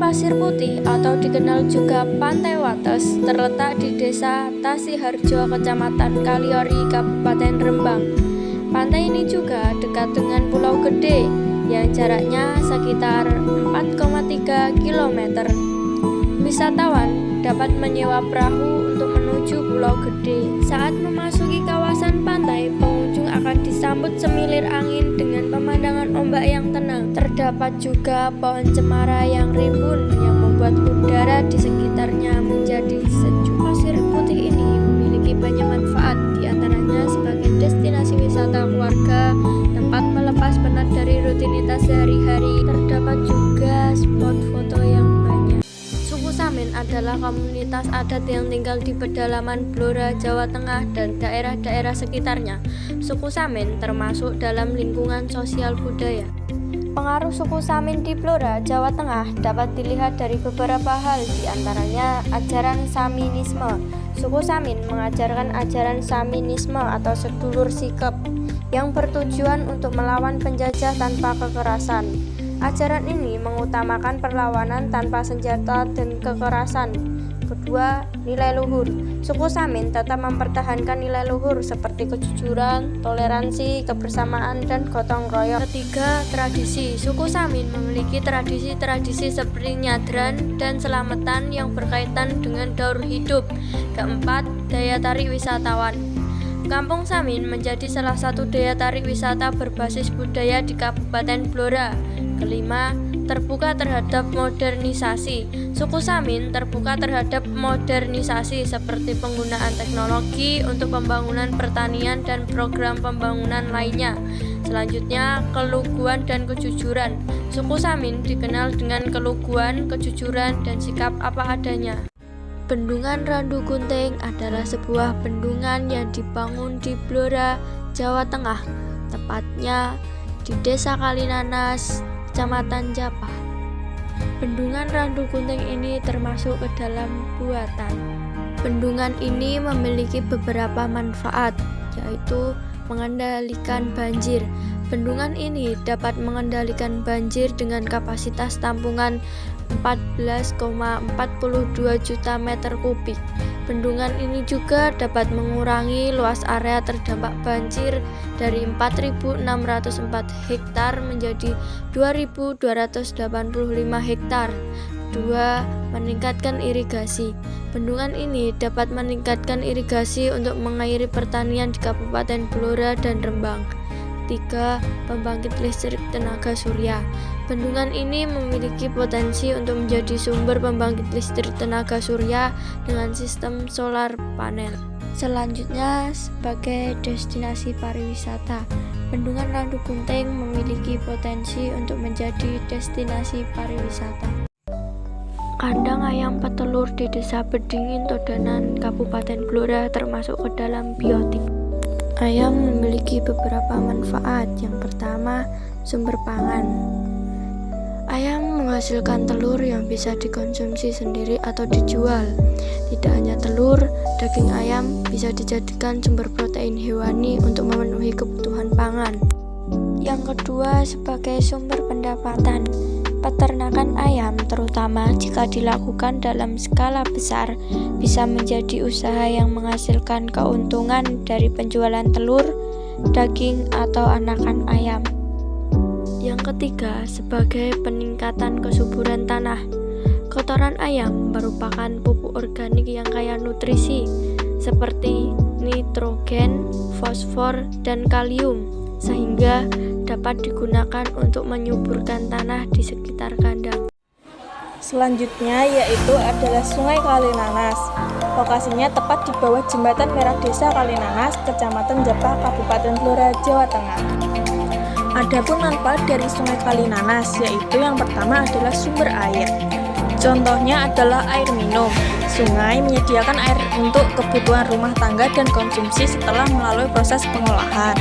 Pasir Putih atau dikenal juga Pantai Wates terletak di Desa Tasiharjo, Kecamatan Kaliori, Kabupaten Rembang. Pantai ini juga dekat dengan Pulau Gede yang jaraknya sekitar 4,3 km. Wisatawan dapat menyewa perahu untuk menuju Pulau Gede. Saat memasuki kawasan pantai, pengunjung akan disambut semilir angin dengan pemandangan ombak yang tenang. Terdapat juga pohon cemara yang rimbun yang membuat udara di sekitarnya menjadi sejuk. Pasir Putih ini memiliki banyak manfaat, diantaranya sebagai destinasi wisata keluarga, tempat melepas penat dari rutinitas sehari-hari. Terdapat juga spot foto yang banyak. Suku Samin adalah komunitas adat yang tinggal di pedalaman Blora, Jawa Tengah dan daerah-daerah sekitarnya. Suku Samin termasuk dalam lingkungan sosial budaya. Pengaruh suku Samin di Blora, Jawa Tengah dapat dilihat dari beberapa hal, diantaranya ajaran Saminisme. Suku Samin mengajarkan ajaran Saminisme atau sedulur sikap yang bertujuan untuk melawan penjajah tanpa kekerasan. Ajaran ini mengutamakan perlawanan tanpa senjata dan kekerasan. Kedua, nilai luhur. Suku Samin tetap mempertahankan nilai luhur seperti kejujuran, toleransi, kebersamaan, dan gotong royong. Ketiga, tradisi. Suku Samin memiliki tradisi-tradisi seperti nyadran dan selamatan yang berkaitan dengan daur hidup. Keempat, daya tarik wisatawan. Kampung Samin menjadi salah satu daya tarik wisata berbasis budaya di Kabupaten Blora. Kelima, terbuka terhadap modernisasi. Suku Samin terbuka terhadap modernisasi seperti penggunaan teknologi untuk pembangunan pertanian dan program pembangunan lainnya. Selanjutnya, keluguan dan kejujuran. Suku Samin dikenal dengan keluguan, kejujuran, dan sikap apa adanya. Bendungan Randu Gunting adalah sebuah bendungan yang dibangun di Blora, Jawa Tengah, tepatnya di Desa Kalinanas, Kecamatan Japah. Bendungan Randu Gunting ini termasuk ke dalam buatan. Bendungan ini memiliki beberapa manfaat, yaitu mengendalikan banjir. Bendungan ini dapat mengendalikan banjir dengan kapasitas tampungan 14,42 juta meter kubik. Bendungan ini juga dapat mengurangi luas area terdampak banjir dari 4.604 hektar menjadi 2.285 hektar. Kedua, meningkatkan irigasi. Bendungan ini dapat meningkatkan irigasi untuk mengairi pertanian di Kabupaten Blora dan Rembang. 3. Pembangkit listrik tenaga surya. Bendungan ini memiliki potensi untuk menjadi sumber pembangkit listrik tenaga surya dengan sistem solar panel. Selanjutnya, sebagai destinasi pariwisata, Bendungan Randu Gunting memiliki potensi untuk menjadi destinasi pariwisata. Kandang ayam petelur di Desa Bedingin, Todanan, Kabupaten Blora termasuk ke dalam biotik. Ayam memiliki beberapa manfaat. Yang pertama, sumber pangan. Ayam menghasilkan telur yang bisa dikonsumsi sendiri atau dijual. Tidak hanya telur, daging ayam bisa dijadikan sumber protein hewani untuk memenuhi kebutuhan pangan. Yang kedua, sebagai sumber pendapatan. Peternakan ayam, terutama jika dilakukan dalam skala besar, bisa menjadi usaha yang menghasilkan keuntungan dari penjualan telur, daging, atau anakan ayam. Yang ketiga, sebagai peningkatan kesuburan tanah. Kotoran ayam merupakan pupuk organik yang kaya nutrisi, seperti nitrogen, fosfor, dan kalium, sehingga dapat digunakan untuk menyuburkan tanah di sekitar kandang. Selanjutnya yaitu adalah Sungai Kalinanas. Lokasinya tepat di bawah Jembatan Merah Desa Kalinanas, Kecamatan Japah, Kabupaten Blora, Jawa Tengah. Adapun manfaat dari Sungai Kalinanas yaitu yang pertama adalah sumber air. Contohnya adalah air minum. Sungai menyediakan air untuk kebutuhan rumah tangga dan konsumsi setelah melalui proses pengolahan.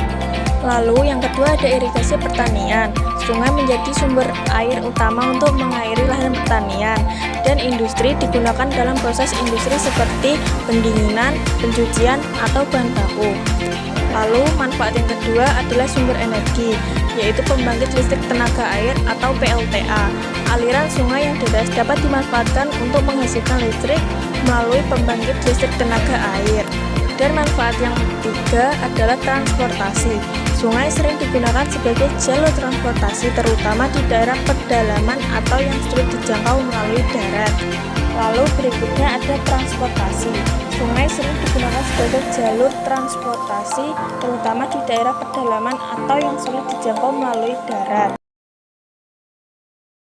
Lalu yang kedua ada irigasi pertanian. Sungai menjadi sumber air utama untuk mengairi lahan pertanian, dan industri digunakan dalam proses industri seperti pendinginan, pencucian, atau bahan baku. Lalu manfaat yang kedua adalah sumber energi, yaitu pembangkit listrik tenaga air atau PLTA. Aliran sungai yang deras dapat dimanfaatkan untuk menghasilkan listrik melalui pembangkit listrik tenaga air. Dan manfaat yang ketiga adalah transportasi. Sungai sering digunakan sebagai jalur transportasi terutama di daerah pedalaman atau yang sulit dijangkau melalui darat. Lalu berikutnya ada transportasi. Sungai sering digunakan sebagai jalur transportasi terutama di daerah pedalaman atau yang sulit dijangkau melalui darat.